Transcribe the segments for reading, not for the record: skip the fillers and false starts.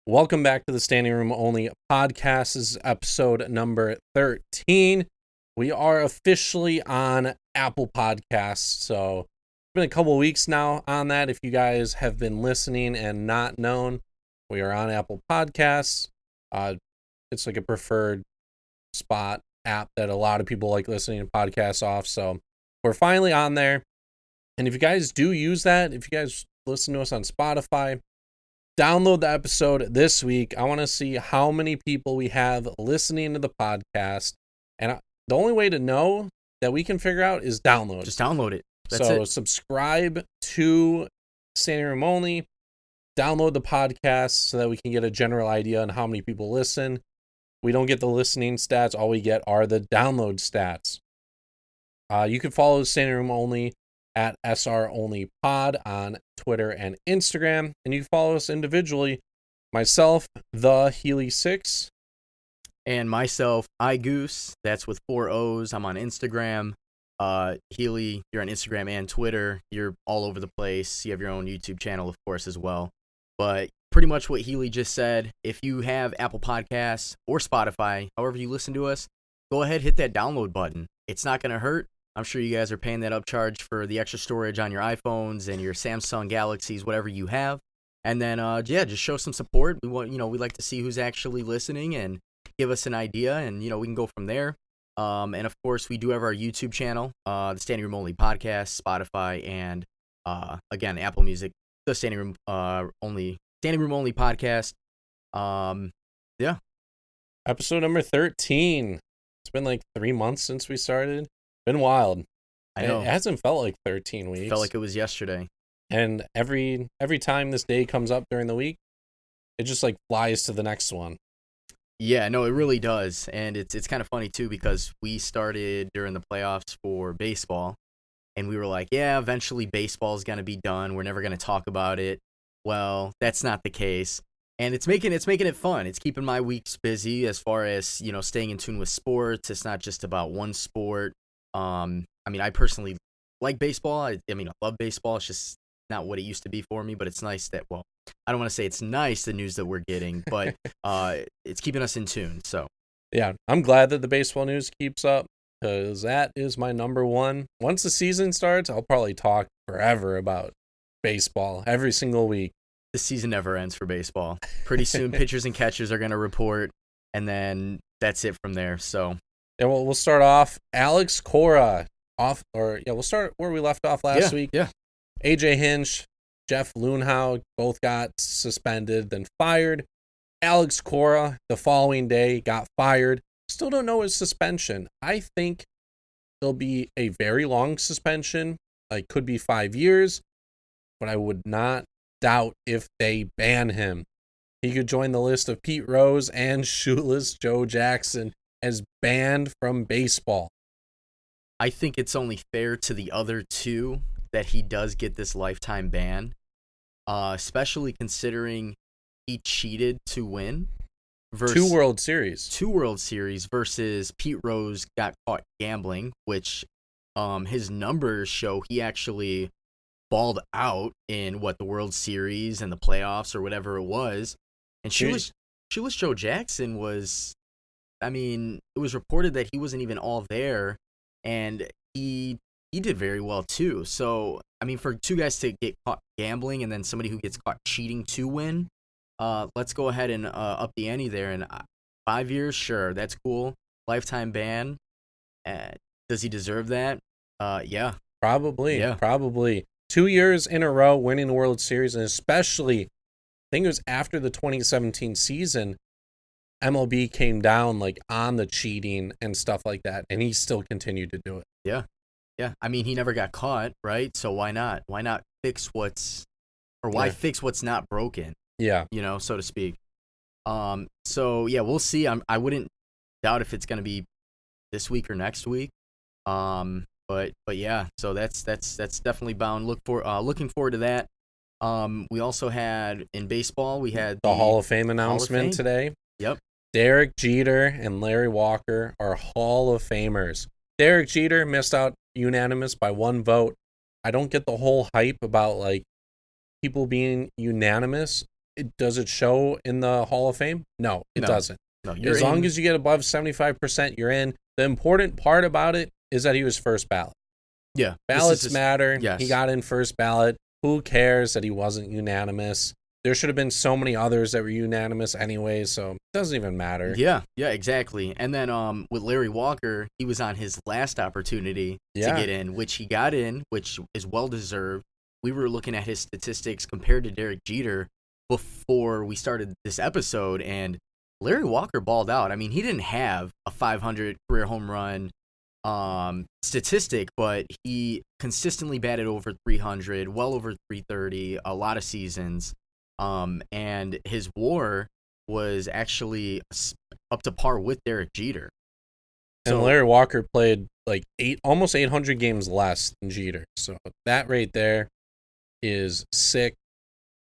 Welcome back to the Standing Room Only podcast. This is episode number 13. We are officially on Apple Podcasts. So it's been a couple weeks now on that. If you guys have been listening and not known, we are on Apple Podcasts. It's like a preferred spot app that a lot of people like listening to podcasts off. So we're finally on there. And if you guys do use that, if you guys listen to us on Spotify, download the episode this week. I want to see how many people we have listening to the podcast. And the only way to know that we can figure out is download. Just download it. That's so it. Subscribe to Standing Room Only. Download the podcast so that we can get a general idea on how many people listen. We don't get the listening stats. All we get are the download stats. You can follow Standing Room Only at SR Only Pod on Twitter and Instagram, and you can follow us individually. Myself, the Healy 6, and myself, Goose. That's with 4 O's. I'm on Instagram. Healy, you're on Instagram and Twitter. You're all over the place. You have your own YouTube channel, of course, as well. But pretty much what Healy just said. If you have Apple Podcasts or Spotify, however you listen to us, go ahead, hit that download button. It's not going to hurt. I'm sure you guys are paying that upcharge for the extra storage on your iPhones and your Samsung Galaxies, whatever you have. And then, just show some support. We like to see who's actually listening and give us an idea, and, we can go from there. And of course, we do have our YouTube channel, the Standing Room Only Podcast, Spotify, and, again, Apple Music, the Standing Room Only Podcast. Episode number 13. It's been like 3 months since we started. Been wild. I know. It hasn't felt like 13 weeks. It felt like it was yesterday. And every time this day comes up during the week, it just like flies to the next one. Yeah, no, it really does. And it's kind of funny too, because we started during the playoffs for baseball, and we were like, yeah, eventually baseball's going to be done. We're never going to talk about it. Well, that's not the case. And it's making it fun. It's keeping my weeks busy as far as, staying in tune with sports. It's not just about one sport. I personally like baseball. I love baseball. It's just not what it used to be for me, but it's nice that, well, I don't want to say it's nice, the news that we're getting, but it's keeping us in tune. So, yeah, I'm glad that the baseball news keeps up, because that is my number one. Once the season starts, I'll probably talk forever about baseball every single week. The season never ends for baseball. Pretty soon, pitchers and catchers are going to report, and that's it from there. So, yeah, well, we'll start off. Alex Cora we'll start where we left off last week. Yeah. AJ Hinch, Jeff Loonhow both got suspended, then fired. Alex Cora, the following day, got fired. Still don't know his suspension. I think it'll be a very long suspension. Like, could be 5 years, but I would not doubt if they ban him. He could join the list of Pete Rose and Shoeless Joe Jackson as banned from baseball. I think it's only fair to the other two that he does get this lifetime ban, especially considering he cheated to win. Two World Series versus Pete Rose got caught gambling, which his numbers show he actually balled out in the World Series and the playoffs or whatever it was. And Shoeless Joe Jackson was, it was reported that he wasn't even all there, and he did very well too. So, for two guys to get caught gambling and then somebody who gets caught cheating to win, let's go ahead and up the ante there. And 5 years, sure, that's cool. Lifetime ban. Does he deserve that? Yeah. Probably. Yeah. Probably. 2 years in a row winning the World Series, and especially, I think it was after the 2017 season, MLB came down on the cheating and stuff like that, and he still continued to do it. Yeah. Yeah. He never got caught, right? So why not? Why not fix fix what's not broken? Yeah. So to speak. So yeah, we'll see. I wouldn't doubt if it's going to be this week or next week. But yeah, so that's definitely bound. Looking forward to that. We also had in baseball, we had the Hall of Fame announcement today. Yep. Derek Jeter and Larry Walker are Hall of Famers. Derek Jeter missed out unanimous by 1 vote. I don't get the whole hype about people being unanimous. does it show in the Hall of Fame? No, it doesn't. No, As long as you get above 75%, you're in. The important part about it is that he was first ballot. Yeah. Ballots matter. Yes. He got in first ballot. Who cares that he wasn't unanimous? There should have been so many others that were unanimous anyway, so it doesn't even matter. Yeah, exactly. And then with Larry Walker, he was on his last opportunity to get in, which he got in, which is well-deserved. We were looking at his statistics compared to Derek Jeter before we started this episode, and Larry Walker balled out. I mean, he didn't have a 500 career home run statistic, but he consistently batted over 300, well over 330, a lot of seasons. And his WAR was actually up to par with Derek Jeter. And Larry Walker played like almost 800 games less than Jeter. So that right there is sick.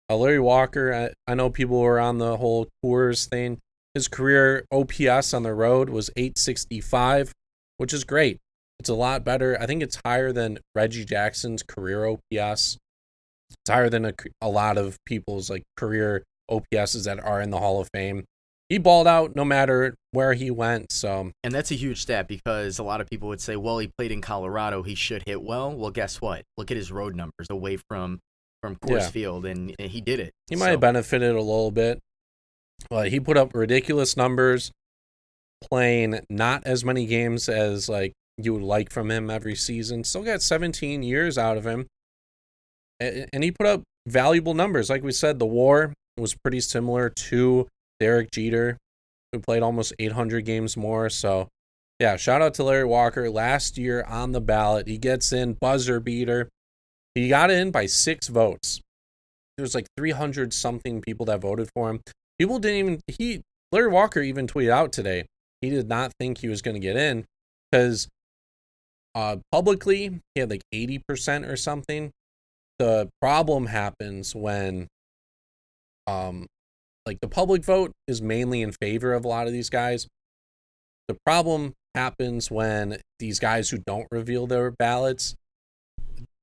Larry Walker, I know people were on the whole Coors thing. His career OPS on the road was 865, which is great. It's a lot better. I think it's higher than Reggie Jackson's career OPS. It's higher than a lot of people's like career OPSs that are in the Hall of Fame. He balled out no matter where he went. So, and that's a huge stat because a lot of people would say, well, he played in Colorado, he should hit well. Well, guess what? Look at his road numbers away from Coors Field, and he did it. He might have benefited a little bit. He put up ridiculous numbers, playing not as many games as like you would like from him every season. Still got 17 years out of him. And he put up valuable numbers. Like we said, the WAR was pretty similar to Derek Jeter, who played almost 800 games more. So, yeah, shout out to Larry Walker. Last year on the ballot, he gets in, buzzer beater. He got in by 6 votes. There's like 300-something people that voted for him. People didn't even... Larry Walker even tweeted out today. He did not think he was going to get in because publicly, he had like 80% or something. The problem happens when like the public vote is mainly in favor of a lot of these guys. The problem happens when these guys who don't reveal their ballots,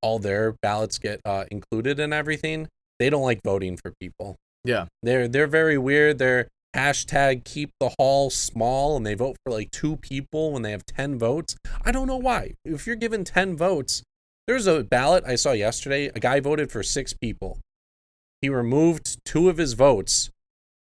all their ballots get included in everything. They don't like voting for people. Yeah. They're very weird. They're hashtag keep the hall small, and they vote for like 2 people when they have 10 votes. I don't know why. If you're given 10 votes, there's a ballot I saw yesterday. A guy voted for 6 people. He removed 2 of his votes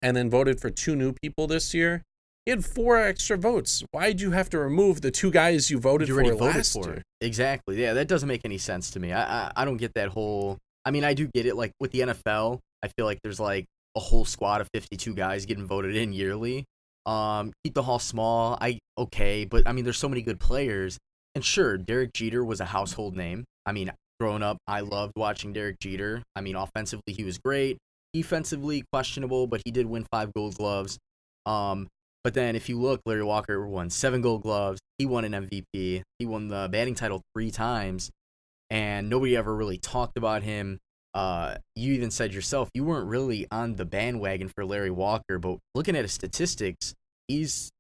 and then voted for 2 new people this year. He had 4 extra votes. Why'd you have to remove the 2 guys you voted for last year? Exactly. Yeah, that doesn't make any sense to me. I don't get that whole... I mean, I do get it. Like, with the NFL, I feel like there's, like, a whole squad of 52 guys getting voted in yearly. Keep the hall small. Okay, but, I mean, there's so many good players. And sure, Derek Jeter was a household name. I mean, growing up, I loved watching Derek Jeter. I mean, offensively, he was great. Defensively, questionable, but he did win 5 Gold Gloves. But then if you look, Larry Walker won 7 Gold Gloves. He won an MVP. He won the batting title 3 times. And nobody ever really talked about him. You even said yourself, you weren't really on the bandwagon for Larry Walker. But looking at his statistics, he's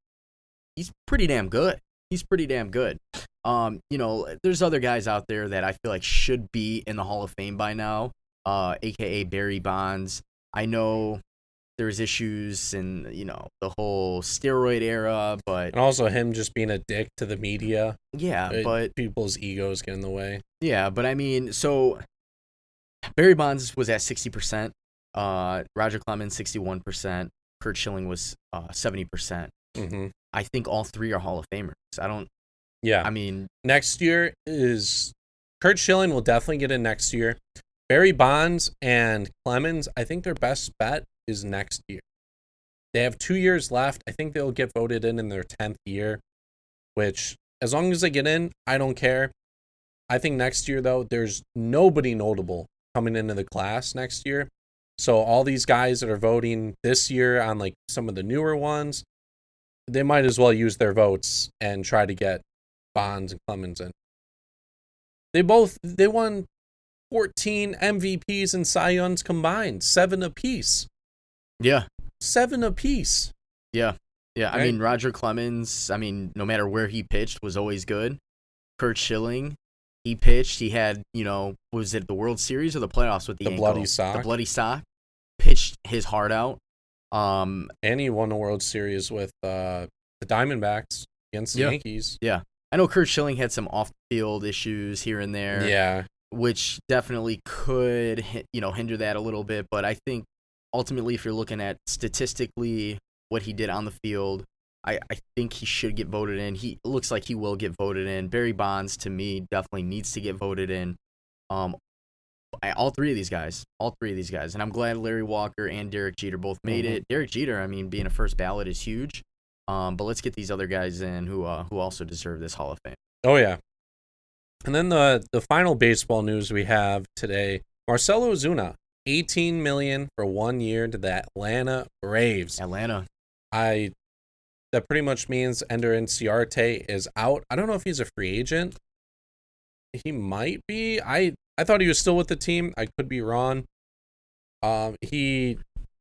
pretty damn good. He's pretty damn good. There's other guys out there that I feel like should be in the Hall of Fame by now, a.k.a. Barry Bonds. I know there's issues in, the whole steroid era, but... And also him just being a dick to the media. Yeah, but... People's egos get in the way. Yeah, but I mean, so... Barry Bonds was at 60%. Roger Clemens, 61%. Curt Schilling was 70%. Mm-hmm. I think all 3 are Hall of Famers. Yeah. I mean... Next year is... Curt Schilling will definitely get in next year. Barry Bonds and Clemens, I think their best bet is next year. They have 2 years left. I think they'll get voted in their 10th year, which, as long as they get in, I don't care. I think next year, though, there's nobody notable coming into the class next year. So all these guys that are voting this year on like some of the newer ones, they might as well use their votes and try to get Bonds and Clemens in. They won 14 MVPs and Cy Youngs combined, 7 apiece. Yeah. 7 apiece. Yeah. Yeah. Right? I mean, Roger Clemens, no matter where he pitched, was always good. Curt Schilling, he pitched. He had, was it the World Series or the playoffs with the ankle? Bloody sock. The bloody sock. pitched his heart out. And he won the World Series with the Diamondbacks against the Yankees. Yeah. I know Curt Schilling had some off-field issues here and there. Yeah. Which definitely could, hinder that a little bit. But I think ultimately, if you're looking at statistically what he did on the field, I think he should get voted in. He looks like he will get voted in. Barry Bonds, to me, definitely needs to get voted in. All three of these guys. And I'm glad Larry Walker and Derek Jeter both made it. Derek Jeter, being a first ballot is huge. But let's get these other guys in who also deserve this Hall of Fame. Oh, yeah. And then the final baseball news we have today, Marcel Ozuna, $18 million for 1 year to the Atlanta Braves. Atlanta. That pretty much means Ender Inciarte is out. I don't know if he's a free agent. He might be. I thought he was still with the team. I could be wrong. He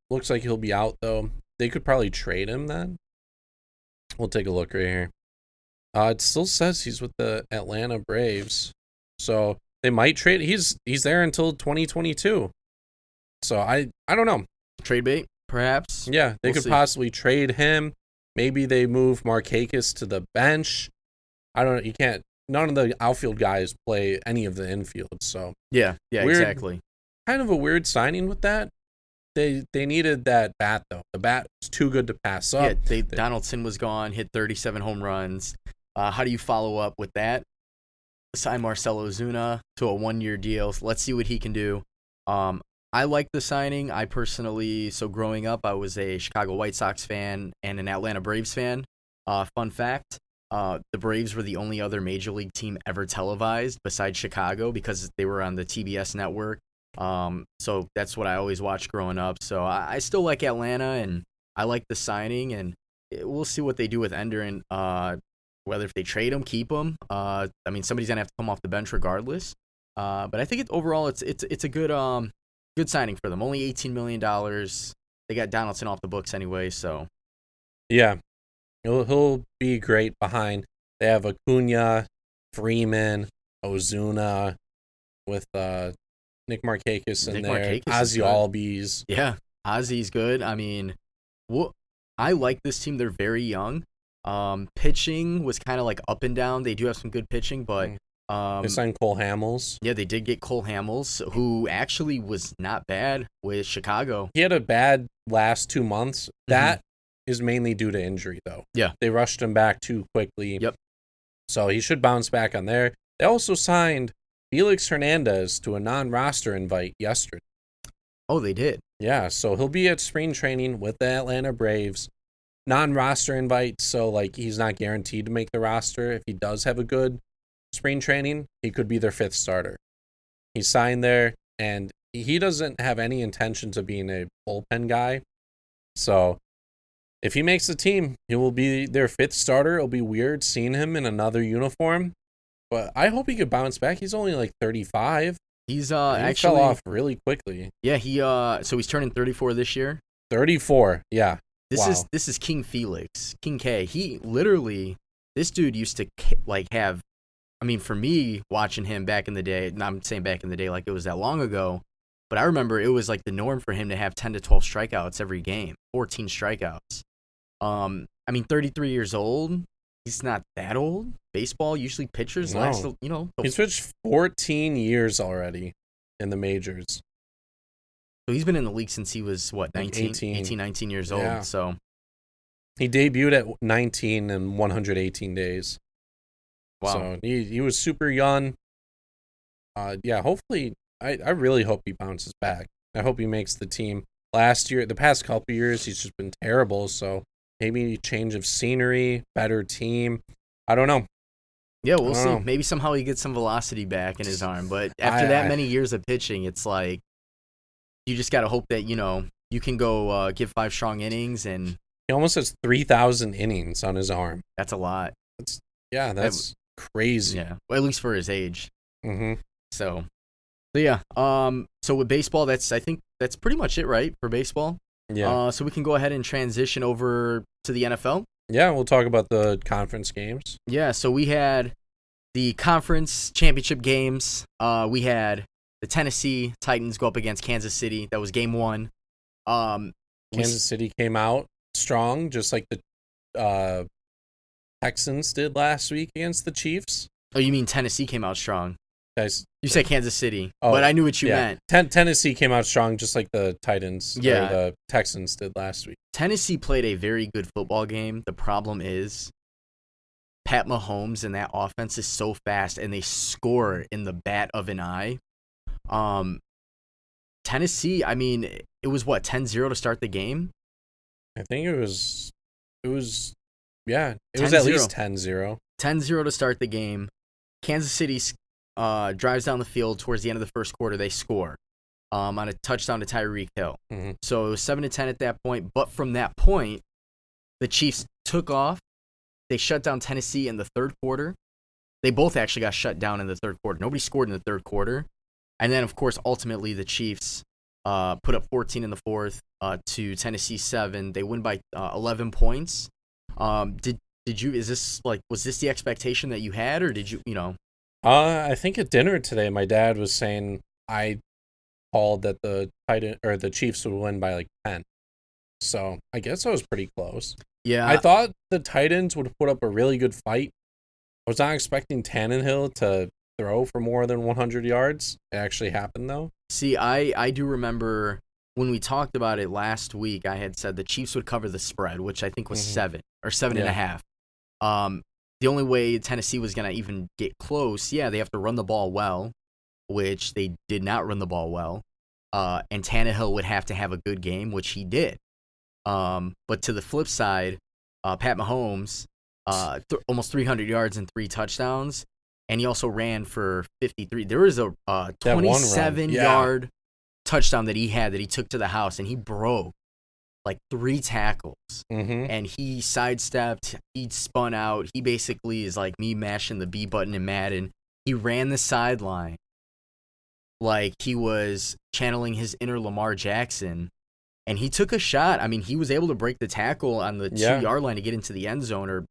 looks like he'll be out, though. They could probably trade him then. We'll take a look right here. It still says he's with the Atlanta Braves. So they might trade. He's there until 2022. So I don't know. Trade bait, perhaps? Yeah, they could possibly trade him. Maybe they move Markakis to the bench. I don't know. You can't. None of the outfield guys play any of the infield. So yeah, exactly. Kind of a weird signing with that. They needed that bat though. The bat was too good to pass up. Yeah, Donaldson was gone. Hit 37 home runs. How do you follow up with that? Sign Marcel Ozuna to a 1-year deal. So let's see what he can do. I like the signing. I personally, growing up, I was a Chicago White Sox fan and an Atlanta Braves fan. Fun fact, the Braves were the only other major league team ever televised besides Chicago because they were on the TBS network. So that's what I always watched growing up. So I still like Atlanta, and I like the signing, and we'll see what they do with Ender and whether if they trade him, keep him. Somebody's gonna have to come off the bench regardless. But I think overall it's a good signing for them. Only $18 million. They got Donaldson off the books anyway, so. Yeah. He'll be great behind. They have Acuna, Freeman, Ozuna, with Nick Markakis in there. Ozzy Albies. Yeah, Ozzy's good. I like this team. They're very young. Pitching was kind of like up and down. They do have some good pitching, but they signed Cole Hamels. Yeah, they did get Cole Hamels, who actually was not bad with Chicago. He had a bad last 2 months. That is mainly due to injury, though. Yeah. They rushed him back too quickly. Yep. So he should bounce back on there. They also signed Felix Hernandez to a non-roster invite yesterday. Oh, they did? Yeah, so he'll be at spring training with the Atlanta Braves. Non-roster invite, so he's not guaranteed to make the roster. If he does have a good spring training, he could be their 5th starter. He signed there, and he doesn't have any intentions of being a bullpen guy. So if he makes the team, he will be their 5th starter. It'll be weird seeing him in another uniform, but I hope he could bounce back. He's only 35. He's he actually fell off really quickly. Yeah, so he's turning 34 this year. 34, yeah. This is King Felix, King K. He literally, this dude used to have. For me, watching him back in the day, and I'm saying back in the day like it was that long ago, but I remember it was the norm for him to have 10 to 12 strikeouts every game, 14 strikeouts. 33 years old, he's not that old. Baseball, usually pitchers last, He's pitched 14 years already in the majors. So he's been in the league since he was, 19 years old. Yeah. So he debuted at 19 and 118 days. Wow. So he was super young. Hopefully, I really hope he bounces back. I hope he makes the team. The past couple years, he's just been terrible. So maybe a change of scenery, better team. I don't know. Yeah, we'll see. Maybe somehow he gets some velocity back in his arm. But after that many years of pitching, it's you just got to hope that, you can go give 5 strong innings. And he almost has 3,000 innings on his arm. That's a lot. That's crazy. Yeah, well, at least for his age. Mm-hmm. So yeah. So with baseball, I think that's pretty much it, right, for baseball? Yeah. So we can go ahead and transition over to the NFL. Yeah, we'll talk about the conference games. Yeah, so we had the conference championship games. We had the Tennessee Titans go up against Kansas City. That was game 1. Kansas City came out strong, just like the Texans did last week against the Chiefs. Oh, you mean Tennessee came out strong? Guys, You said Kansas City, Oh, but I knew what you meant. Tennessee came out strong, just like the Titans or Yeah. the Texans did last week. Tennessee played a very good football game. The problem is Pat Mahomes and that offense is so fast, and they score in the bat of an eye. Tennessee, I mean, it was what, 10-0 to start the game? I think it was at least 10-0. 10-0 to start the game. Kansas City drives down the field towards the end of the first quarter. They score on a touchdown to Tyreek Hill. Mm-hmm. So it was 7-10 at that point. But from that point, the Chiefs took off. They shut down Tennessee in the third quarter. They both actually got shut down in the third quarter. Nobody scored in the third quarter. And then, of course, ultimately the Chiefs put up 14 in the fourth to Tennessee 7. They win by 11 points. Did you? Was this the expectation that you had, or did you? I think at dinner today, my dad was saying I called that the Chiefs would win by like 10. So I guess I was pretty close. Yeah, I thought the Titans would put up a really good fight. I was not expecting Tannehill to throw for more than 100 yards. It actually happened, though. See, I do remember when we talked about it last week, I had said the Chiefs would cover the spread, which I think was 7 or 7.5. The only way Tennessee was going to even get close, they have to run the ball well, which they did not run the ball well. And Tannehill would have to have a good game, which he did. But to the flip side, Pat Mahomes, almost 300 yards and 3 touchdowns, and he also ran for 53. There was a 27-yard touchdown that he had that he took to the house, and he broke like 3 tackles. And he sidestepped, he spun out. He basically is like me mashing the B button in Madden. He ran the sideline like he was channeling his inner Lamar Jackson. And he took a shot. I mean, he was able to break the tackle on the 2-yard line to get into the end zone or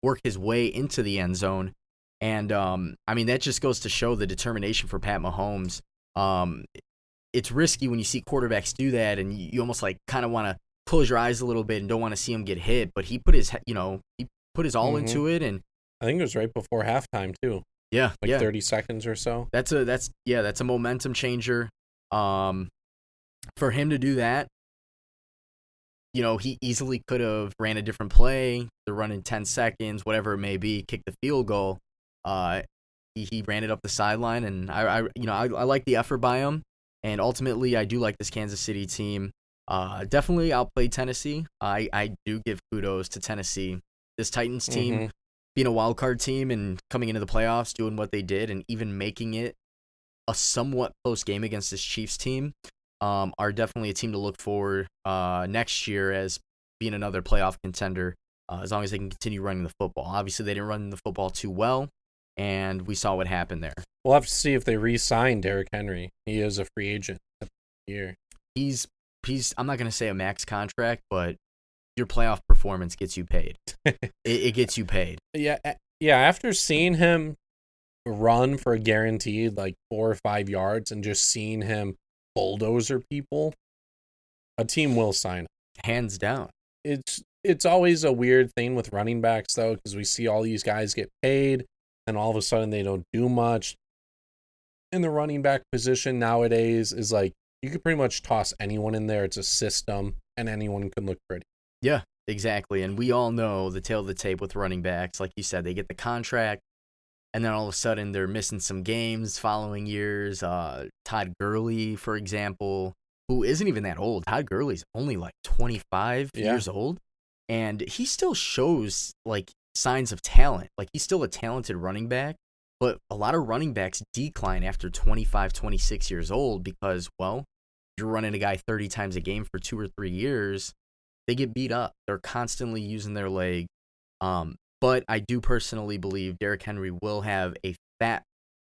work his way into the end zone. And, I mean, that just goes to show the determination for Pat Mahomes. It's risky when you see quarterbacks do that, and you almost like kind of want to close your eyes a little bit and don't want to see him get hit. But he put his, all into it. And I think it was right before halftime too. Yeah, 30 seconds or so. That's a momentum changer. For him to do that, he easily could have ran a different play. They're running 10 seconds, whatever it may be, kick the field goal. He ran it up the sideline, and I like the effort by him. And ultimately, I do like this Kansas City team. Definitely outplayed Tennessee. I do give kudos to Tennessee. This Titans team, being a wild card team and coming into the playoffs, doing what they did, and even making it a somewhat close game against this Chiefs team, are definitely a team to look for next year as being another playoff contender, as long as they can continue running the football. Obviously, they didn't run the football too well, and we saw what happened there. We'll have to see if they re-sign Derrick Henry. He is a free agent here. He's I'm not going to say a max contract, but your playoff performance gets you paid. It gets you paid. Yeah. After seeing him run for a guaranteed like 4 or 5 yards and just seeing him bulldozer people, a team will sign him. Hands down. It's always a weird thing with running backs, though, because we see all these guys get paid, and all of a sudden they don't do much. In the running back position nowadays is like, you could pretty much toss anyone in there. It's a system, and anyone can look pretty. Yeah, exactly. And we all know the tail of the tape with running backs. Like you said, they get the contract, and then all of a sudden they're missing some games following years. Todd Gurley, for example, who isn't even that old. Todd Gurley's only like 25 years old, and he still shows like signs of talent. Like, he's still a talented running back, but a lot of running backs decline after 25, 26 years old because, well, you're running a guy 30 times a game for 2 or 3 years, they get beat up. They're constantly using their leg. But I do personally believe Derrick Henry will have a fat,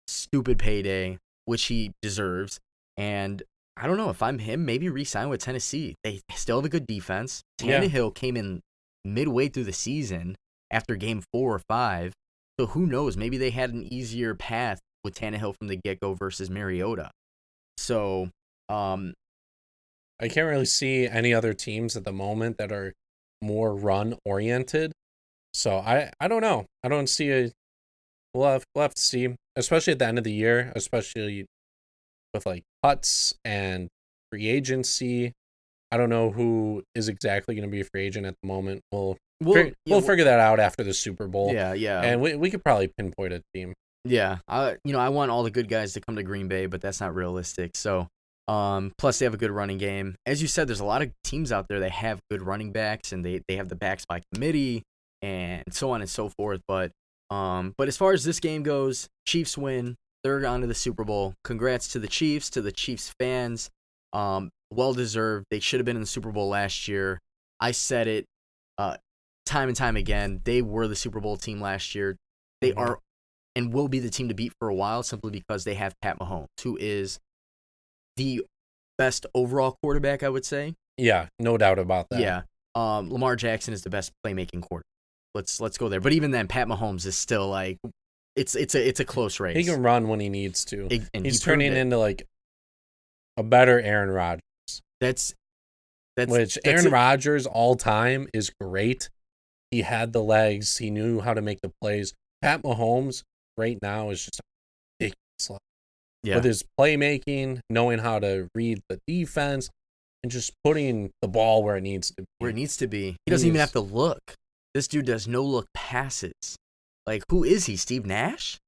stupid payday, which he deserves. And I don't know, if I'm him, maybe re-sign with Tennessee. They still have a good defense. Tannehill came in midway through the season after game 4 or 5. So who knows? Maybe they had an easier path with Tannehill from the get-go versus Mariota. So, I I can't really see any other teams at the moment that are more run oriented. So I don't know. I don't see a we'll have to see, especially at the end of the year, especially with like cuts and free agency. I don't know who is exactly going to be a free agent at the moment. We'll figure that out after the Super Bowl. Yeah. And we could probably pinpoint a team. Yeah. I want all the good guys to come to Green Bay, but that's not realistic. So, plus they have a good running game. As you said, there's a lot of teams out there that have good running backs, and they have the backs by committee and so on and so forth. But as far as this game goes, Chiefs win. They're on to the Super Bowl. Congrats to the Chiefs fans. Well deserved. They should have been in the Super Bowl last year. I said it time and time again. They were the Super Bowl team last year. They are and will be the team to beat for a while simply because they have Pat Mahomes, who is the best overall quarterback, I would say. Yeah, no doubt about that. Yeah. Lamar Jackson is the best playmaking quarterback. Let's go there. But even then, Pat Mahomes is still like it's a close race. He can run when he needs to. And he's turning into like a better Aaron Rodgers. Aaron Rodgers all time is great. He had the legs. He knew how to make the plays. Pat Mahomes right now is just ridiculous. Yeah. With his playmaking, knowing how to read the defense, and just putting the ball where it needs to be. Where it needs to be. He doesn't even have to look. This dude does no look passes. Like, who is he? Steve Nash?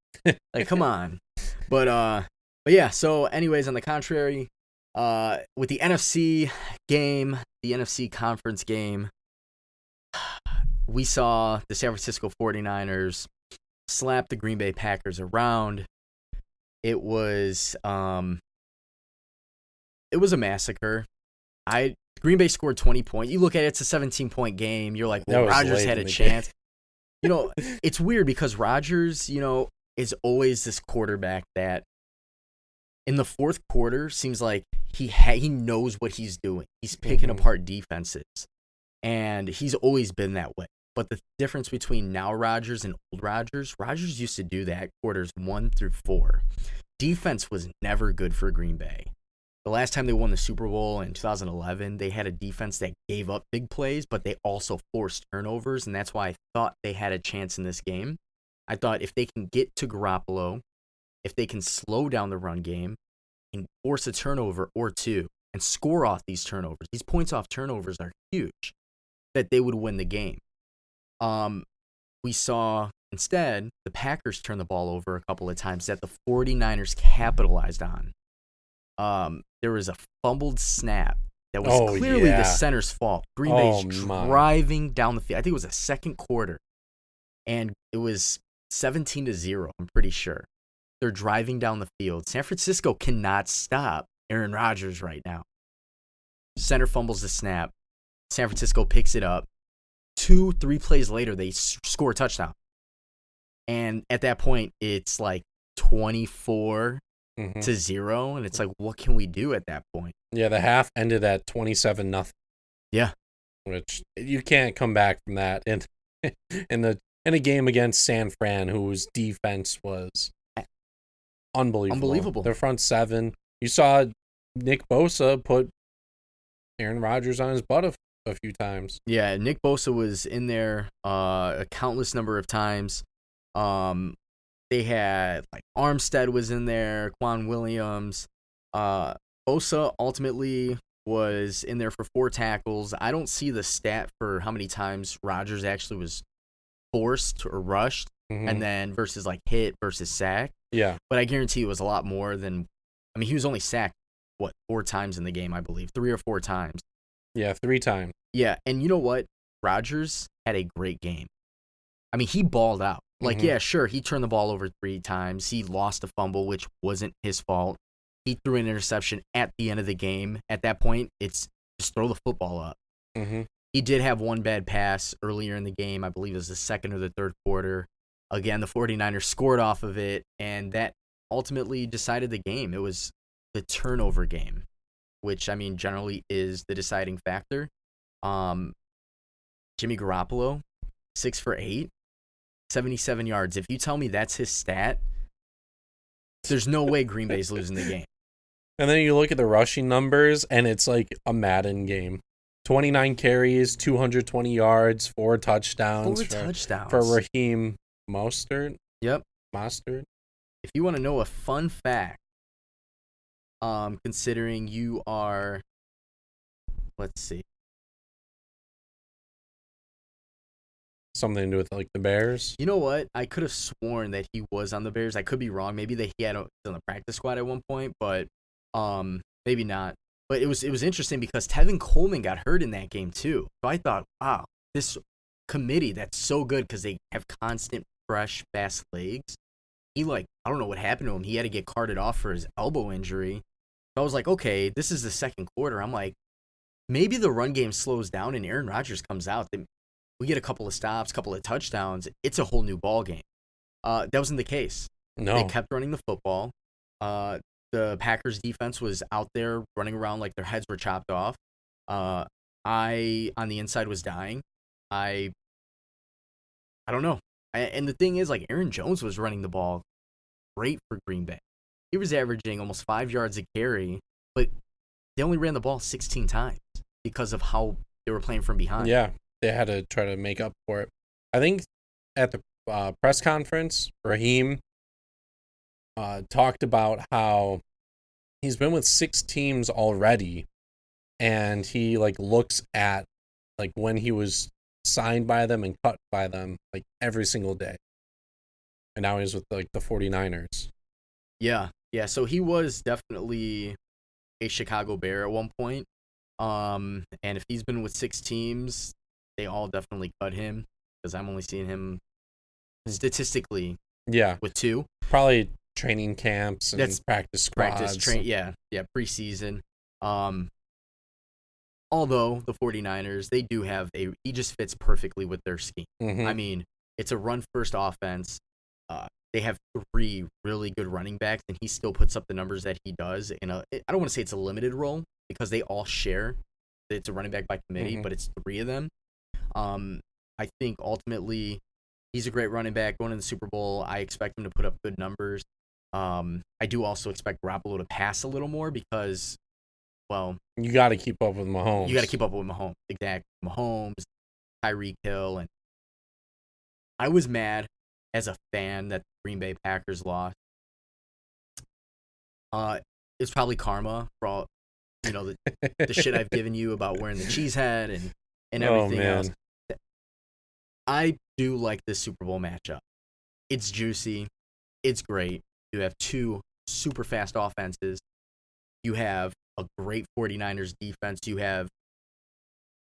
Like, come on. But yeah. So, anyways, on the contrary, with the NFC game, the NFC conference game, we saw the San Francisco 49ers slap the Green Bay Packers around. It was a massacre. Green Bay scored 20 points. You look at it, it's a 17-point game. You're like, well, Rodgers had a chance. It's weird because Rodgers, is always this quarterback that in the fourth quarter seems like he knows what he's doing. He's picking apart defenses, and he's always been that way. But the difference between now Rodgers and old Rodgers used to do that quarters 1 through 4. Defense was never good for Green Bay. The last time they won the Super Bowl in 2011, they had a defense that gave up big plays, but they also forced turnovers, and that's why I thought they had a chance in this game. I thought if they can get to Garoppolo, if they can slow down the run game and force a turnover or two and score off these turnovers, these points off turnovers are huge, that they would win the game. We saw instead the Packers turn the ball over a couple of times that the 49ers capitalized on. There was a fumbled snap that was clearly the center's fault. Green Bay's driving down the field. I think it was a second quarter, and it was 17-0, I'm pretty sure. They're driving down the field. San Francisco cannot stop Aaron Rodgers right now. Center fumbles the snap. San Francisco picks it up. 2-3 plays later, they score a touchdown. And at that point, it's like 24-0, and it's like, what can we do at that point? Yeah, the half ended at 27-0. Yeah, which you can't come back from that in a game against San Fran, whose defense was unbelievable. Their front seven. You saw Nick Bosa put Aaron Rodgers on his butt a few times. Yeah, Nick Bosa was in there a countless number of times. They had like Armstead was in there, Quan Williams. Bosa ultimately was in there for 4 tackles. I don't see the stat for how many times Rodgers actually was forced or rushed, and then versus like hit versus sack. Yeah, but I guarantee it was a lot more than. I mean, he was only sacked 4 times in the game, I believe, 3 or 4 times. Yeah, 3 times. Yeah, and you know what? Rodgers had a great game. I mean, he balled out. Like, yeah, sure, he turned the ball over 3 times. He lost a fumble, which wasn't his fault. He threw an interception at the end of the game. At that point, it's just throw the football up. He did have 1 bad pass earlier in the game. I believe it was the second or the third quarter. Again, the 49ers scored off of it, and that ultimately decided the game. It was the turnover game, which, I mean, generally is the deciding factor. Jimmy Garoppolo, 6 for 8, 77 yards. If you tell me that's his stat, there's no way Green Bay's losing the game. And then you look at the rushing numbers, and it's like a Madden game. 29 carries, 220 yards, 4 touchdowns. For Raheem Mostert. Yep. Mostert. If you want to know a fun fact, considering you are, let's see. Something to do with like the Bears. You know what? I could have sworn that he was on the Bears. I could be wrong. Maybe that he had on the practice squad at one point, but maybe not. But it was interesting because Tevin Coleman got hurt in that game too. So I thought, wow, this committee that's so good because they have constant, fresh, fast legs. I don't know what happened to him. He had to get carted off for his elbow injury. So I was like, okay, this is the second quarter. I'm like, maybe the run game slows down and Aaron Rodgers comes out. We get a couple of stops, couple of touchdowns. It's a whole new ball game. That wasn't the case. No. They kept running the football. The Packers defense was out there running around like their heads were chopped off. I, on the inside, was dying. I don't know. And the thing is, like, Aaron Jones was running the ball great for Green Bay. He was averaging almost 5 yards a carry, but they only ran the ball 16 times because of how they were playing from behind. Yeah, they had to try to make up for it. I think at the press conference, Raheem talked about how he's been with 6 teams already, and he like looks at like when he was signed by them and cut by them like every single day. And now he's with like the 49ers. Yeah. So he was definitely a Chicago Bear at one point. And if he's been with 6 teams, they all definitely cut him because I'm only seeing him statistically. Yeah, with 2. Probably training camps and practice squads. Preseason. Although the 49ers, they do have he just fits perfectly with their scheme. Mm-hmm. I mean, it's a run-first offense. They have 3 really good running backs, and he still puts up the numbers that he does. I don't want to say it's a limited role because they all share. It's a running back by committee, but it's 3 of them. I think ultimately he's a great running back going to the Super Bowl. I expect him to put up good numbers. I do also expect Garoppolo to pass a little more because, well, you got to keep up with Mahomes. Exactly. Mahomes, Tyreek Hill, and I was mad as a fan that the Green Bay Packers lost. It's probably karma for all, the shit I've given you about wearing the cheese head and everything else. I do like this Super Bowl matchup. It's juicy. It's great. You have 2 super fast offenses. You have a great 49ers defense. You have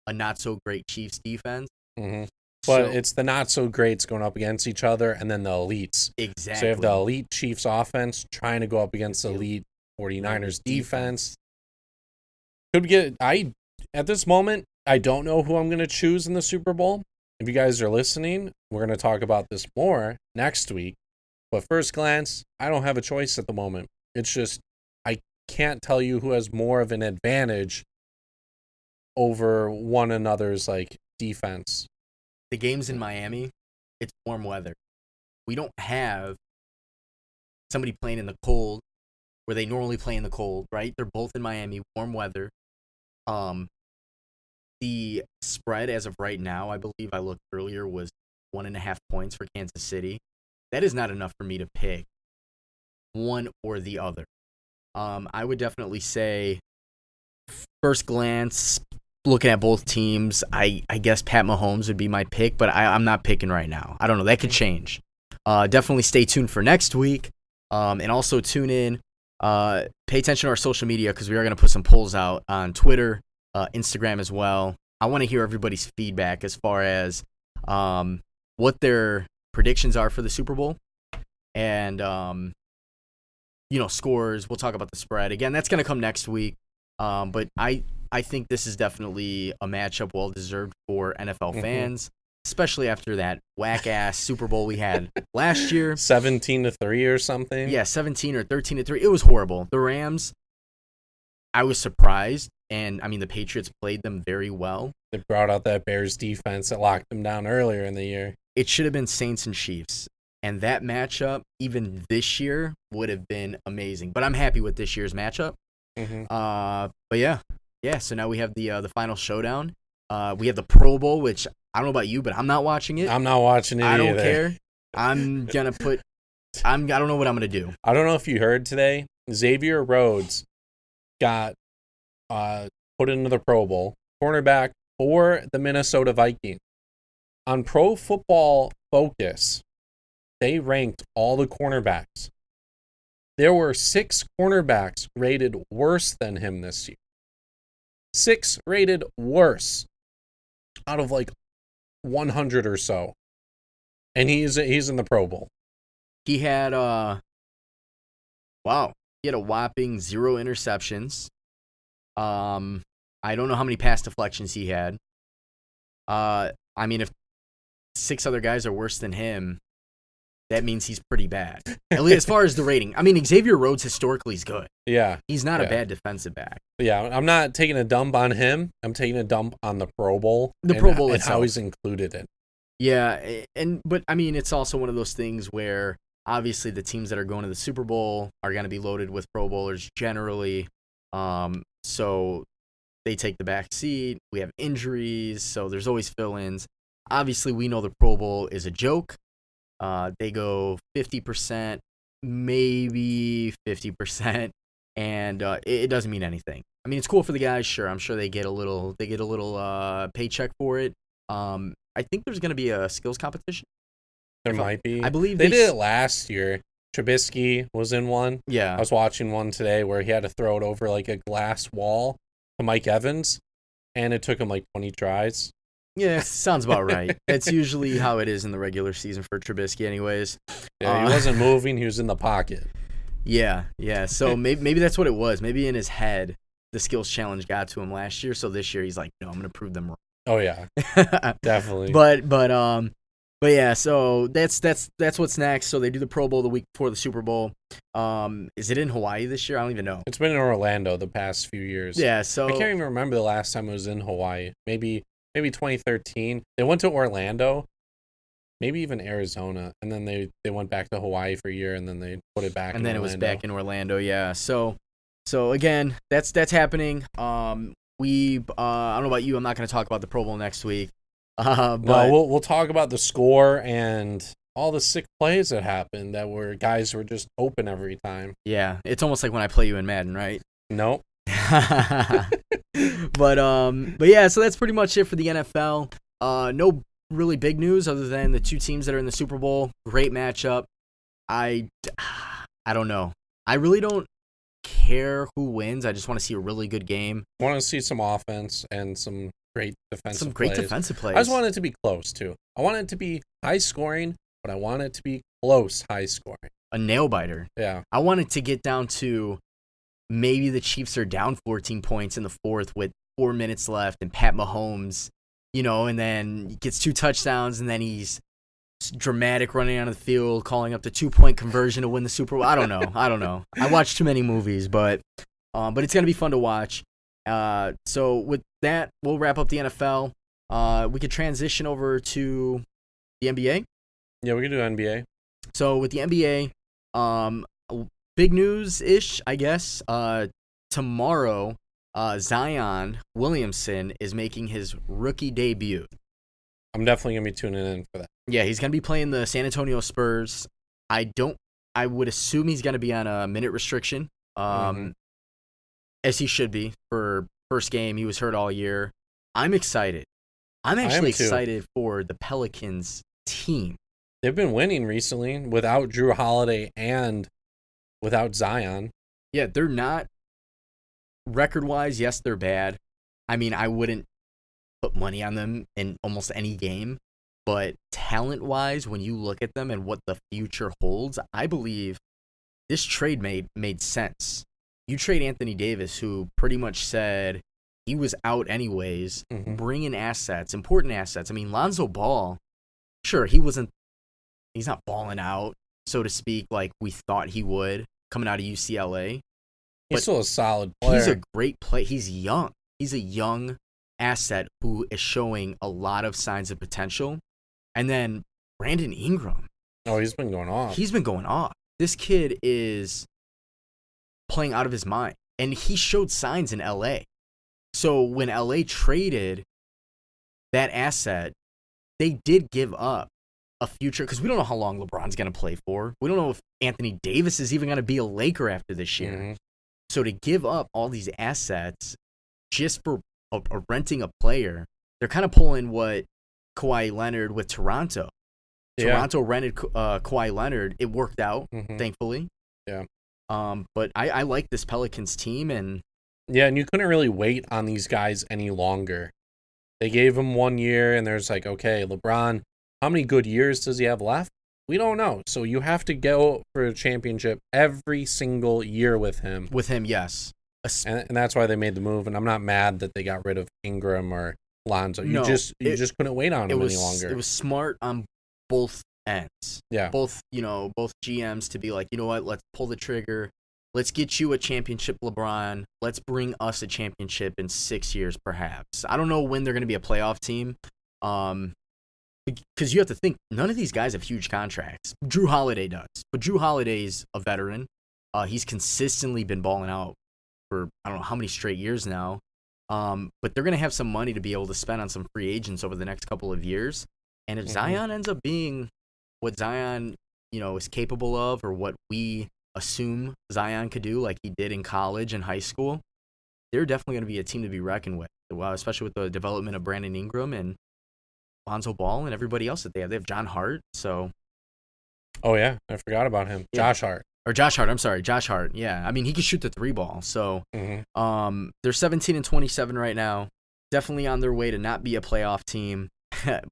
a not-so-great Chiefs defense. Mm-hmm. But it's the not-so-greats going up against each other, and then the elites. Exactly. So you have the elite Chiefs offense trying to go up against the elite 49ers defense. At this moment, I don't know who I'm going to choose in the Super Bowl. If you guys are listening, we're going to talk about this more next week. But first glance, I don't have a choice at the moment. It's just, I can't tell you who has more of an advantage over one another's like defense. The game's in Miami. It's warm weather. We don't have somebody playing in the cold where they normally play in the cold, right? They're both in Miami, warm weather. The spread as of right now, I believe I looked earlier, was 1.5 points for Kansas City. That is not enough for me to pick one or the other. I would definitely say, first glance, looking at both teams, I guess Pat Mahomes would be my pick, but I'm not picking right now. I don't know. That could change. Definitely stay tuned for next week. And also tune in. Pay attention to our social media because we are going to put some polls out on Twitter, Instagram as well. I want to hear everybody's feedback as far as what their predictions are for the Super Bowl and scores. We'll talk about the spread again. That's going to come next week. But I think this is definitely a matchup well deserved for NFL fans, especially after that whack ass Super Bowl we had last year. 17-3 or something. Yeah, 17 or 13-3. It was horrible. The Rams, I was surprised. And, I mean, the Patriots played them very well. They brought out that Bears defense that locked them down earlier in the year. It should have been Saints and Chiefs. And that matchup, even this year, would have been amazing. But I'm happy with this year's matchup. But yeah. So now we have the final showdown. We have the Pro Bowl, which I don't know about you, but I'm not watching it. I'm not watching it I don't either. care. I don't know what I'm gonna do. I don't know if you heard today, Xavier Rhodes got put into the Pro Bowl, cornerback for the Minnesota Vikings. On Pro Football Focus, they ranked all the cornerbacks. There were 6 cornerbacks rated worse than him this year. 6 rated worse out of like 100 or so. And he's in the Pro Bowl. He had a whopping 0 interceptions. I don't know how many pass deflections he had. I mean, if 6 other guys are worse than him, that means he's pretty bad. At least as far as the rating. I mean, Xavier Rhodes historically is good. Yeah. He's not a bad defensive back. Yeah, I'm not taking a dump on him. I'm taking a dump on the Pro Bowl. Pro Bowl and itself. how he's included it. Yeah, but I mean, it's also one of those things where obviously the teams that are going to the Super Bowl are going to be loaded with Pro Bowlers generally. So they take the back seat. We have injuries, so there's always fill-ins. Obviously, we know the Pro Bowl is a joke. They go 50%, maybe 50%, and it doesn't mean anything. I mean, it's cool for the guys, sure. I'm sure they get a little paycheck for it. I think there's going to be a skills competition. There might be. I believe they did it last year. Trubisky was in one. Yeah. I was watching one today where he had to throw it over like a glass wall to Mike Evans, and it took him like 20 tries. Yeah, sounds about right. That's usually how it is in the regular season for Trubisky anyways. Yeah, he wasn't moving. He was in the pocket. Yeah. So maybe that's what it was. Maybe in his head, the skills challenge got to him last year, so this year he's like, no, I'm going to prove them wrong. Oh, yeah. Definitely. But yeah, so that's what's next. So they do the Pro Bowl the week before the Super Bowl. Is it in Hawaii this year? I don't even know. It's been in Orlando the past few years. Yeah, so I can't even remember the last time it was in Hawaii. Maybe 2013. They went to Orlando, maybe even Arizona, and then they went back to Hawaii for a year, and then they put it back. And then Orlando. It was back in Orlando. Yeah. So again, that's happening. I don't know about you. I'm not going to talk about the Pro Bowl next week. But no, we'll talk about the score and all the sick plays that happened that were guys were just open every time. Yeah, it's almost like when I play you in Madden, right? Nope. But yeah, so that's pretty much it for the NFL. No really big news other than the 2 teams that are in the Super Bowl. Great matchup. I don't know. I really don't care who wins. I just want to see a really good game. I want to see some offense and some great defensive plays. I just want it to be close, too. I want it to be high scoring, but I want it to be close high scoring. A nail-biter. Yeah. I want it to get down to maybe the Chiefs are down 14 points in the 4th with 4 minutes left, and Pat Mahomes, and then he gets 2 touchdowns, and then he's dramatic running out of the field, calling up the 2-point conversion to win the Super Bowl. I don't know. I watch too many movies, but it's going to be fun to watch. So with that, we'll wrap up the NFL. We could transition over to the NBA. Yeah, we can do NBA. So with the NBA, big news-ish, I guess. Tomorrow, Zion Williamson is making his rookie debut. I'm definitely going to be tuning in for that. Yeah, he's going to be playing the San Antonio Spurs. I would assume he's going to be on a minute restriction, as he should be for first game. He was hurt all year. I'm excited. I'm actually excited for the Pelicans team. They've been winning recently without Drew Holiday and without Zion. Yeah, they're not record-wise. Yes, they're bad. I mean, I wouldn't put money on them in almost any game. But talent-wise, when you look at them and what the future holds, I believe this trade made sense. You trade Anthony Davis, who pretty much said he was out anyways, bring in assets, important assets. I mean, Lonzo Ball, sure, he's not balling out, so to speak, like we thought he would coming out of UCLA. He's still a solid player. He's a great player. He's young. He's a young asset who is showing a lot of signs of potential. And then Brandon Ingram. Oh, he's been going off. This kid is playing out of his mind. And he showed signs in LA. So when LA traded that asset, they did give up a future, because we don't know how long LeBron's going to play for. We don't know if Anthony Davis is even going to be a Laker after this year. Mm-hmm. So to give up all these assets just for renting a player, they're kind of pulling what Kawhi Leonard with Toronto. Yeah. Toronto rented Kawhi Leonard. It worked out, thankfully. Yeah. But I like this Pelicans team. And you couldn't really wait on these guys any longer. They gave him 1 year, and there's like, okay, LeBron, how many good years does he have left? We don't know. So you have to go for a championship every single year with him. With him, yes. And that's why they made the move. And I'm not mad that they got rid of Ingram or Lonzo. You just couldn't wait on him any longer. It was smart on both ends. Yeah. Both GMs to be like, you know what, let's pull the trigger. Let's get you a championship, LeBron. Let's bring us a championship in 6 years, perhaps. I don't know when they're going to be a playoff team. Because you have to think, none of these guys have huge contracts. Drew Holiday does. But Drew Holiday's a veteran. He's consistently been balling out for I don't know how many straight years now. But they're going to have some money to be able to spend on some free agents over the next couple of years. And if Zion ends up being what Zion, is capable of, or what we assume Zion could do, like he did in college and high school, they're definitely going to be a team to be reckoned with. Well, especially with the development of Brandon Ingram and Lonzo Ball and everybody else that they have. They have John Hart, so. Oh, yeah. I forgot about him. Yeah. Josh Hart. Or Josh Hart. I'm sorry. Josh Hart. Yeah. I mean, he can shoot the 3-ball. So, they're 17-27 right now. Definitely on their way to not be a playoff team.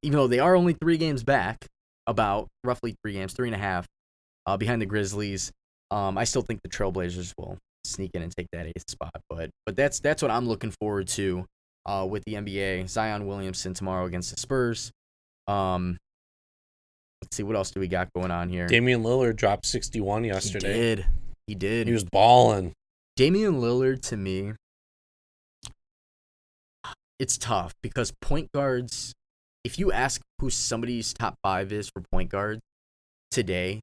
Even though they are only 3 games back, about roughly 3 games, 3.5, behind the Grizzlies. I still think the Trailblazers will sneak in and take that 8th spot. But that's what I'm looking forward to. With the NBA, Zion Williamson tomorrow against the Spurs. Let's see, what else do we got going on here? Damian Lillard dropped 61 yesterday. He did. He was balling. Damian Lillard, to me, it's tough because point guards, if you ask who somebody's top 5 is for point guards today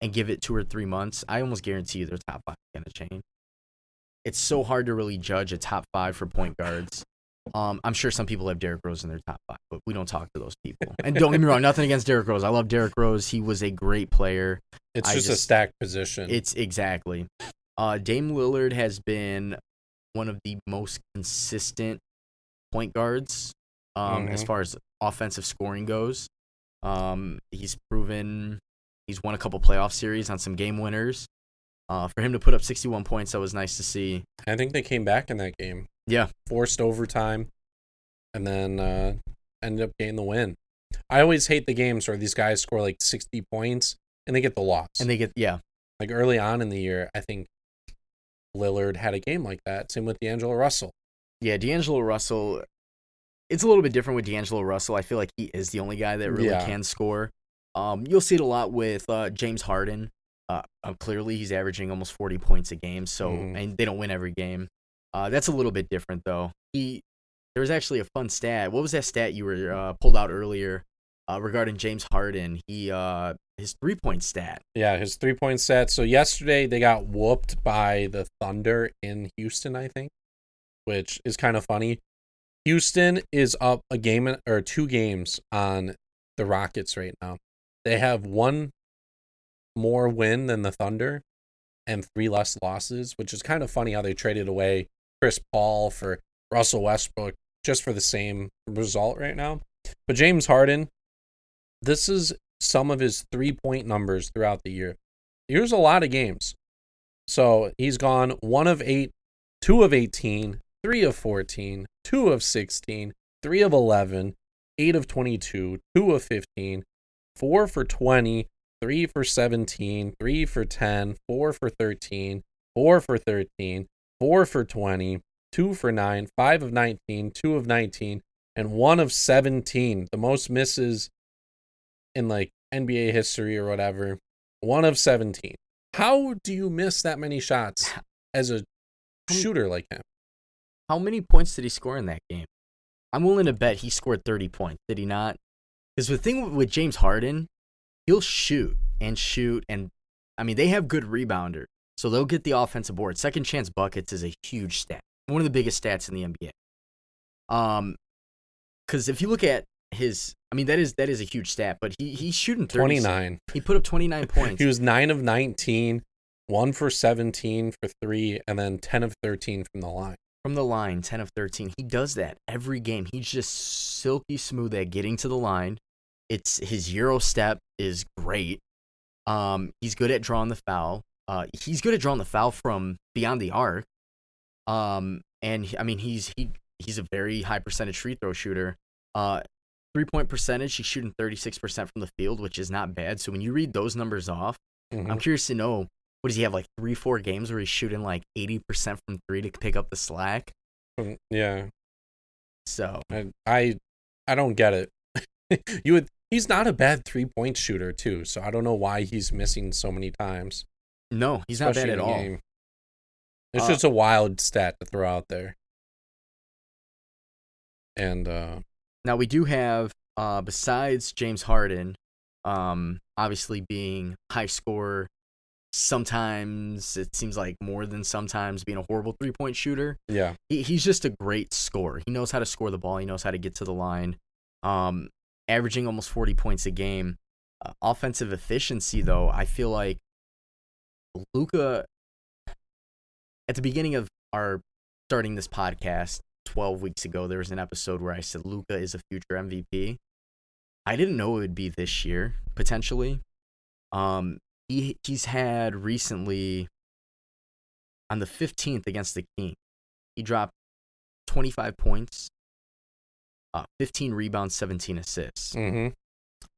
and give it 2 or 3 months, I almost guarantee you their top 5 is going to change. It's so hard to really judge a top 5 for point guards. I'm sure some people have Derrick Rose in their top 5, but we don't talk to those people. And don't get me wrong, nothing against Derrick Rose. I love Derrick Rose. He was a great player. It's just a stacked position. It's exactly. Dame Lillard has been one of the most consistent point guards as far as offensive scoring goes. He's proven he's won a couple playoff series on some game winners. For him to put up 61 points, that was nice to see. I think they came back in that game. Yeah. Forced overtime, and then ended up getting the win. I always hate the games where these guys score like 60 points, and they get the loss. Like early on in the year, I think Lillard had a game like that. Same with D'Angelo Russell. Yeah, D'Angelo Russell, it's a little bit different with D'Angelo Russell. I feel like he is the only guy that really can score. You'll see it a lot with James Harden. Clearly, he's averaging almost 40 points a game, so and they don't win every game. That's a little bit different, though. There was actually a fun stat. What was that stat you were pulled out earlier regarding James Harden? His 3-point stat. Yeah, his 3-point stat. So yesterday they got whooped by the Thunder in Houston, I think, which is kind of funny. Houston is up a game or 2 games on the Rockets right now. They have 1 more win than the Thunder and 3 less losses, which is kind of funny how they traded away Chris Paul for Russell Westbrook just for the same result right now. But James Harden, this is some of his 3-point numbers throughout the year. Here's a lot of games. So he's gone 1 of 8, 2 of 18, 3 of 14, 2 of 16, 3 of 11, 8 of 22, 2 of 15, 4 for 20, 3 for 17, 3 for 10, 4 for 13, 4 for 13, 4 for 20, 2 for 9, 5 of 19, 2 of 19, and 1 of 17. The most misses in like NBA history or whatever. 1 of 17. How do you miss that many shots as a shooter like him? How many points did he score in that game? I'm willing to bet he scored 30 points. Did he not? Because the thing with James Harden, he'll shoot, and I mean, they have good rebounders. So they'll get the offensive board. Second chance buckets is a huge stat. One of the biggest stats in the NBA. Because if you look at his, I mean, that is a huge stat, but he's shooting 29. He put up 29 points. He was 9 of 19, 1 for 17 for 3, and then 10 of 13 from the line. From the line, 10 of 13. He does that every game. He's just silky smooth at getting to the line. His Euro step is great. He's good at drawing the foul. He's good at drawing the foul from beyond the arc. And I mean, he's a very high percentage free throw shooter. 3-point percentage, he's shooting 36% from the field, which is not bad. So when you read those numbers off, I'm curious to know, what does he have, like 3-4 games where he's shooting like 80% from 3 to pick up the slack? Yeah. So I don't get it. He's not a bad 3-point shooter too, so I don't know why he's missing so many times. No, he's not bad at all. Game. It's just a wild stat to throw out there. And now we do have, besides James Harden, obviously being high scorer, sometimes it seems like more than sometimes being a horrible 3-point shooter. Yeah. He's just a great scorer. He knows how to score the ball. He knows how to get to the line. Averaging almost 40 points a game. Offensive efficiency, though, I feel like Luka, at the beginning of our starting this podcast 12 weeks ago, there was an episode where I said Luka is a future MVP. I didn't know it would be this year, potentially. He's had recently, on the 15th against the Kings, he dropped 25 points, 15 rebounds, 17 assists.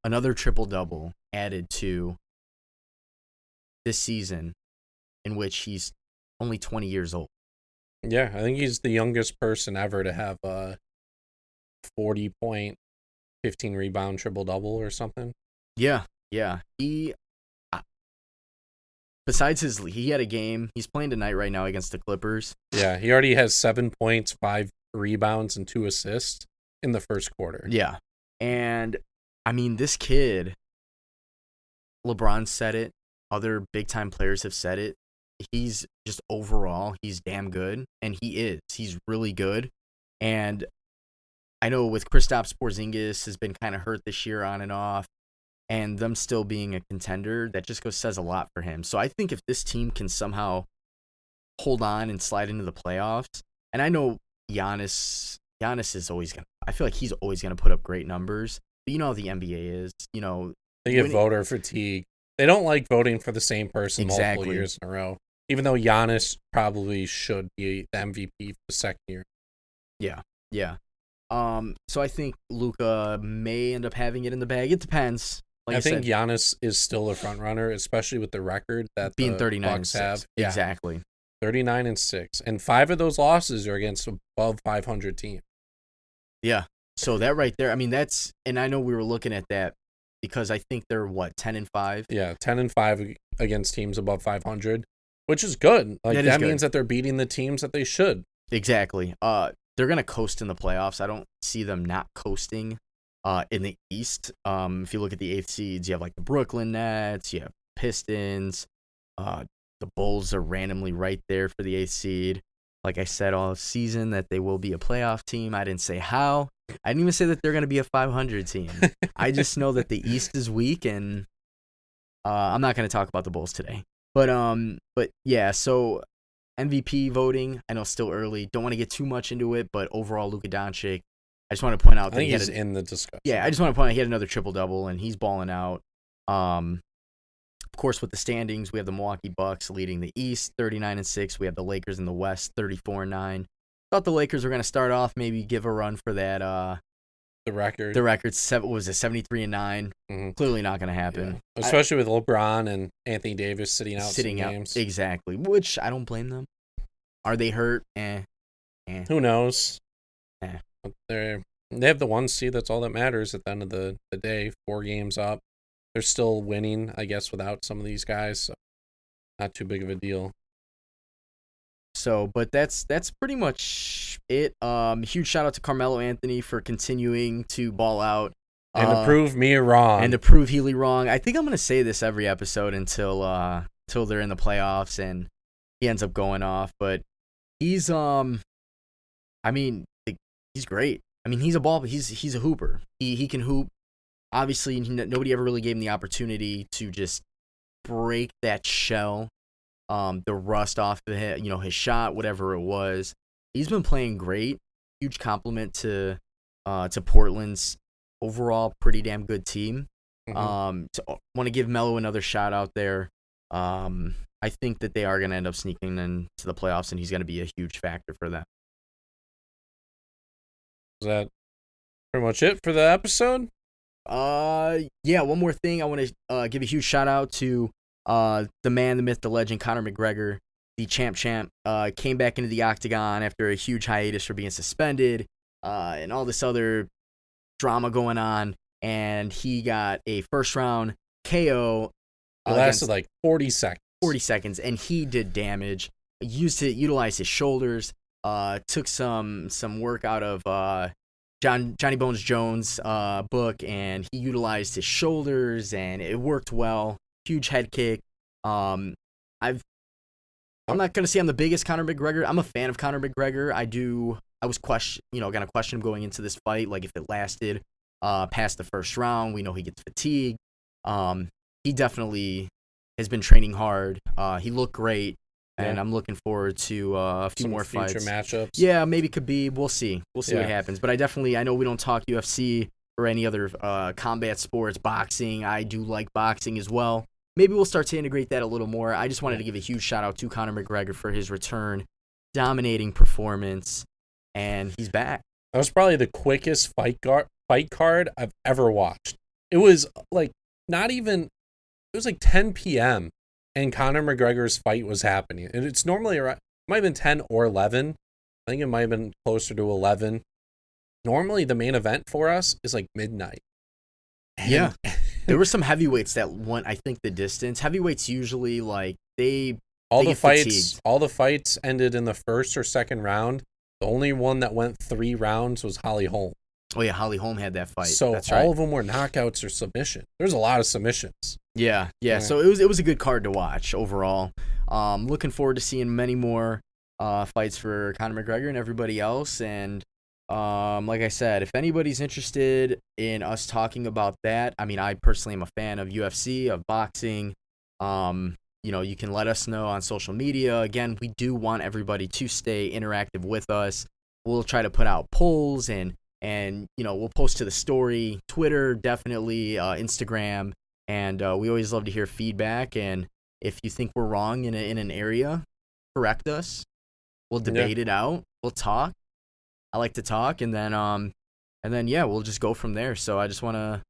Another triple-double added to this season, in which he's only 20 years old. Yeah, I think he's the youngest person ever to have a 40-point, 15-rebound triple-double or something. Yeah. Besides he had a game. He's playing tonight right now against the Clippers. Yeah, he already has 7 points, 5 rebounds, and 2 assists in the first quarter. Yeah, and I mean, this kid, LeBron said it. Other big-time players have said it. He's just overall, he's damn good, and he is. He's really good. And I know with Kristaps Porzingis has been kind of hurt this year on and off, and them still being a contender, that just says a lot for him. So I think if this team can somehow hold on and slide into the playoffs, and I know Giannis is always going to, I feel like he's always going to put up great numbers, but you know how the NBA is, you know. They get voter fatigue. They don't like voting for the same person multiple years in a row. Even though Giannis probably should be the MVP for the second year. Yeah. So I think Luka may end up having it in the bag. It depends. Like I think Giannis is still the front runner, especially with the record that being the 39 Bucks have. Yeah. Exactly. 39-6, and 5 of those losses are against above 500 teams. Yeah. So that right there, I mean, that's, and I know we were looking at that because I think they're 10-5. Yeah, 10-5 against teams above 500, which is good. Like that means that they're beating the teams that they should. Exactly. They're gonna coast in the playoffs. I don't see them not coasting. In the East, if you look at the 8th seeds, you have like the Brooklyn Nets, you have Pistons. The Bulls are randomly right there for the 8th seed. Like I said all season that they will be a playoff team. I didn't say how. I didn't even say that they're going to be a 500 team. I just know that the East is weak, and I'm not going to talk about the Bulls today. But yeah, so MVP voting, I know it's still early. Don't want to get too much into it, but overall, Luka Doncic, I just want to point out that he's in the discussion. Yeah, I just want to point out he had another triple-double, and he's balling out. Of course, with the standings, we have the Milwaukee Bucks leading the East, 39-6. We have the Lakers in the West, 34-9. Thought the Lakers were going to start off, maybe give a run for that. The record. The record, was it 73-9? Mm-hmm. Clearly not going to happen. Yeah. Especially with LeBron and Anthony Davis sitting out games. Exactly, which I don't blame them. Are they hurt? Who knows? But they have the 1 seed. That's all that matters at the end of the day. 4 games up. They're still winning, I guess, without some of these guys. So not too big of a deal. So, but that's pretty much it. Huge shout out to Carmelo Anthony for continuing to ball out. And to prove me wrong. And to prove Healy wrong. I think I'm going to say this every episode until till they're in the playoffs, and he ends up going off. But he's I mean, he's great. I mean, he's a hooper. He can hoop. Obviously, nobody ever really gave him the opportunity to just break that shell, the rust off of it, his shot, whatever it was. He's been playing great. Huge compliment to Portland's overall pretty damn good team. Want to give Melo another shout out there. I think that they are going to end up sneaking into the playoffs, and he's going to be a huge factor for them. Is that pretty much it for the episode? Yeah, one more thing. I want to give a huge shout out to the man, the myth, the legend, Conor McGregor, the champ, came back into the octagon after a huge hiatus for being suspended, and all this other drama going on, and he got a first round KO. It lasted like 40 seconds. 40 seconds, and he did damage. Utilized his shoulders. Took some work out of Johnny Bones Jones' book, and he utilized his shoulders, and it worked well. Huge head kick. I'm not gonna say I'm the biggest Conor McGregor. I'm a fan of Conor McGregor. I was gonna question him going into this fight, like if it lasted past the first round. We know he gets fatigued. He definitely has been training hard. He looked great. And I'm looking forward to a few more fights. Future matchups. Yeah, maybe Khabib. We'll see. What happens. But I know we don't talk UFC or any other combat sports, boxing. I do like boxing as well. Maybe we'll start to integrate that a little more. I just wanted to give a huge shout out to Conor McGregor for his return, dominating performance, and he's back. That was probably the quickest fight card I've ever watched. It was like 10 p.m. and Conor McGregor's fight was happening. And it's normally around, it might have been 10 or 11. I think it might have been closer to 11. Normally, the main event for us is like midnight. Yeah. There were some heavyweights that went, I think, the distance. Heavyweights usually, like, all the fights ended in the first or second round. The only one that went 3 rounds was Holly Holm. Oh, yeah, Holly Holm had that fight. So that's all right. of them were knockouts or submission. There's a lot of submissions. Yeah. So it was a good card to watch overall. Looking forward to seeing many more fights for Conor McGregor and everybody else. And like I said, if anybody's interested in us talking about that, I mean, I personally am a fan of UFC, of boxing. You can let us know on social media. Again, we do want everybody to stay interactive with us. We'll try to put out polls and we'll post to the story, Twitter, definitely, Instagram. And we always love to hear feedback. And if you think we're wrong in an area, correct us. We'll debate it out. We'll talk. I like to talk, and then we'll just go from there. So I just want to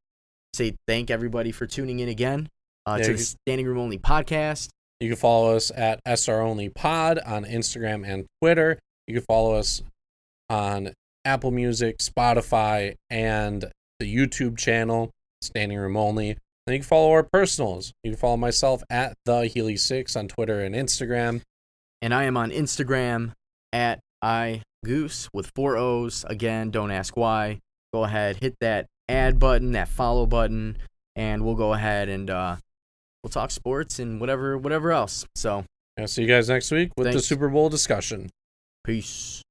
say thank everybody for tuning in again to the Standing Room Only podcast. You can follow us at SR Only Pod on Instagram and Twitter. You can follow us on Apple Music, Spotify, and the YouTube channel, Standing Room Only. And you can follow our personals. You can follow myself at the Healy6 on Twitter and Instagram. And I am on Instagram at iGoose with 4 O's. Again, don't ask why. Go ahead, hit that add button, that follow button, and we'll go ahead and we'll talk sports and whatever else. So I'll see you guys next week with the Super Bowl discussion. Peace.